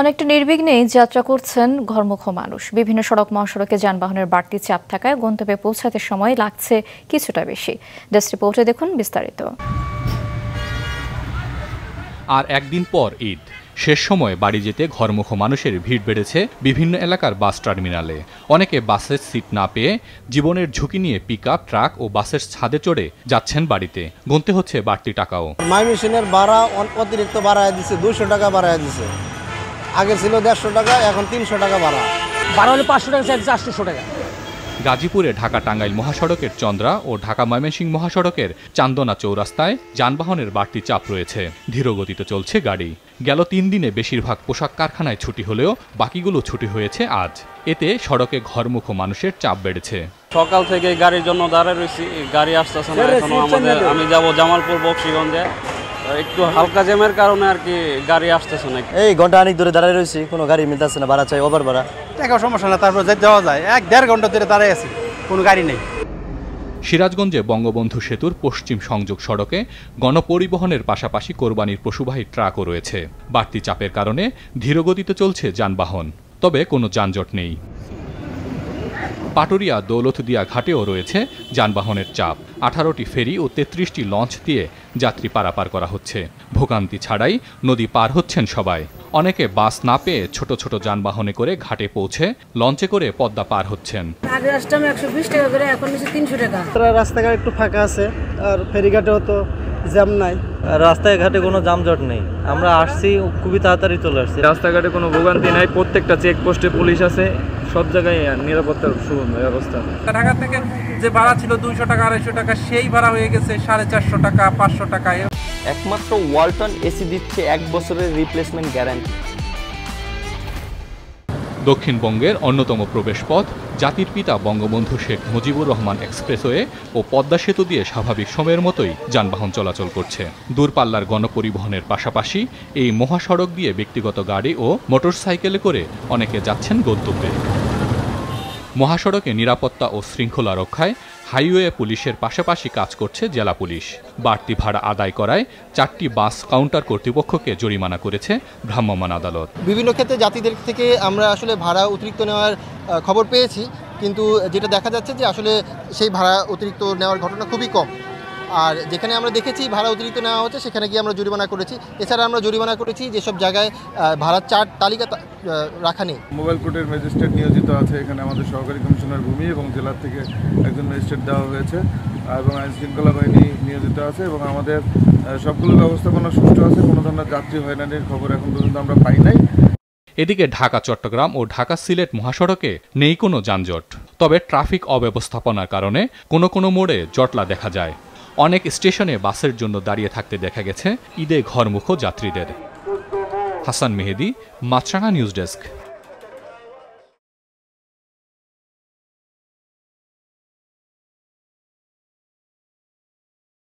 অনেকটা নির্বিঘ্নেই যাত্রা করছেন ঘরমুখ মানুষ। বিভিন্ন সড়ক মহাসড়কে যানবাহনের বাড়তি চাপ থাকায় গন্তব্যে পৌঁছাতে সময় লাগছে কিছুটা বেশি। ডেস্ক রিপোর্টে দেখুন বিস্তারিত। আর একদিন পর ঈদ, শেষ সময়ে বাড়ি যেতে ঘরমুখ মানুষের ভিড় বেড়েছে বিভিন্ন এলাকার বাস টার্মিনালে। অনেকে বাসের সিট না পেয়ে জীবনের ঝুঁকি নিয়ে পিকআপ, ট্রাক ও বাসের ছাদে চড়ে যাচ্ছেন বাড়িতে। গুনতে হচ্ছে বাড়তি টাকাও। ময়মনসিংহের ভাড়া অতিরিক্ত বাড়ায় দিচ্ছে, 200 টাকা বাড়ায় দিচ্ছে। আগে ছিল 150 টাকা, এখন 300 টাকা ভাড়া হলে 500 টাকা, 400 টাকা। গাজীপুরে ঢাকা টাঙ্গাইল মহাসড়কের চন্দ্রা ও ঢাকা ময়মনসিংহ মহাসড়কের চান্দনা চৌরাস্তায় যানবাহনের বাড়তি চাপ রয়েছে। ধীরগতিতে চলছে গাড়ি। গেল 3 দিনে বেশিরভাগ পোশাক কারখানায় ছুটি হলেও বাকিগুলো ছুটি হয়েছে আজ। এতে সড়কে ঘরমুখ মানুষের চাপ বেড়েছে। সকাল থেকে গাড়ির জন্য দাঁড়ায় রয়েছি, গাড়ি আসতেছে না এখনো। আমি যাব জামালপুর বক্সিগঞ্জে, একটু হালকা জ্যামের কারণে আর কি গাড়ি আসতেছে না। এই ঘন্টা অনেক দূরে দাঁড়ায় রয়েছি, কোনো গাড়ি মিলতেছে না, ভাড়া চাই, ওভার ভাড়া। টাকা সমস্যা না, তারপর যাওয়া যায়। 1-1.5 ঘন্টা ধরে দাঁড়ায় আছি, কোনো গাড়ি নেই। সিরাজগঞ্জে বঙ্গবন্ধু সেতুর পশ্চিম সংযোগ সড়কে গণপরিবহনের পাশাপাশি কোরবানির পশুবাহী ট্রাকও রয়েছে। বাড়তি চাপের কারণে ধীরগতিতে চলছে যানবাহন, তবে কোনো যানজট নেই। পাটুরিয়া দৌলতদিয়া ঘাটেও রয়েছে যানবাহনের চাপ। 18টি ফেরি ও 33টি লঞ্চ দিয়ে যাত্রী পারাপার করা হচ্ছে। ভোগান্তি ছাড়াই নদী পার হচ্ছেন সবাই। অনেকে বাস না পেয়ে ছোট ছোট যানবাহনে করে ঘাটে পৌঁছে লঞ্চে করে পদ্মা পার হচ্ছেন। আগে আসতাম 120 টাকা করে, এখন হচ্ছে 300 টাকা। রাস্তাঘাট একটু ফাঁকা আছে, আর ফেরিঘাটেও তো জ্যাম নাই, রাস্তায় ঘাটে কোনো যানজট নেই। আমরা আসছি খুবই তাড়াতাড়ি চলে আসছি। রাস্তাঘাটে কোনো ভোগান্তি নাই, প্রত্যেকটা চেকপোস্টে পুলিশ আছে, সব জায়গায় নিরাপত্তার ব্যবস্থা। ঢাকা থেকে যে ভাড়া ছিল 200 টাকা 250 টাকা, সেই ভাড়া হয়ে গেছে 450 টাকা 500 টাকা। একমাত্র ওয়ালটন এসি দিচ্ছে 1 বছরের রিপ্লেসমেন্ট গ্যারান্টি। দক্ষিণবঙ্গের অন্যতম প্রবেশপথ জাতির পিতা বঙ্গবন্ধু শেখ মুজিবুর রহমান এক্সপ্রেসওয়ে ও পদ্মা সেতু দিয়ে স্বাভাবিক সময়ের মতোই যানবাহন চলাচল করছে। দূরপাল্লার গণপরিবহনের পাশাপাশি এই মহাসড়ক দিয়ে ব্যক্তিগত গাড়ি ও মোটরসাইকেলে করে অনেকে যাচ্ছেন গন্তব্যে। মহাসড়কে নিরাপত্তা ও শৃঙ্খলা রক্ষায় হাইওয়ে পুলিশের পাশাপাশি কাজ করছে জেলা পুলিশ। বাড়তি ভাড়া আদায় করায় 4টি বাস কাউন্টার কর্তৃপক্ষকে জরিমানা করেছে ভ্রাম্যমাণ আদালত। বিভিন্ন ক্ষেত্রে যাত্রীদের থেকে আমরা আসলে ভাড়া অতিরিক্ত নেওয়ার খবর পেয়েছি, কিন্তু যেটা দেখা যাচ্ছে যে আসলে সেই ভাড়া অতিরিক্ত নেওয়ার ঘটনা খুবই কম। আর যেখানে আমরা দেখেছি ভাড়া অতিরিক্ত নেওয়া হচ্ছে, সেখানে গিয়ে আমরা জরিমানা করেছি। এছাড়া আমরা জরিমানা করেছি যেসব জায়গায় ভাড়ার চার্ট তালিকা রাখা নেই। মোবাইল কোর্টের ম্যাজিস্ট্রেট নিয়োজিত আছে এখানে, আমাদের সহকারী কমিশনার ভূমি এবং জেলার থেকে একজন ম্যাজিস্ট্রেট দেওয়া হয়েছে এবং আইন শৃঙ্খলা বাহিনী নিয়োজিত আছে এবং আমাদের সবগুলো ব্যবস্থাপনা সুষ্ঠু আছে। কোনো ধরনের যাত্রী হয়রানির খবর এখন পর্যন্ত আমরা পাই নাই। এদিকে ঢাকা চট্টগ্রাম ও ঢাকা সিলেট মহাসড়কে নেই কোনো যানজট, তবে ট্রাফিক অব্যবস্থাপনার কারণে কোনো মোড়ে জটলা দেখা যায়। অনেক স্টেশনে বাসের জন্য দাঁড়িয়ে থাকতে দেখা গেছে ঈদে ঘরমুখ যাত্রীদের। হাসান মেহেদি, মাছরাঙা নিউজ ডেস্ক।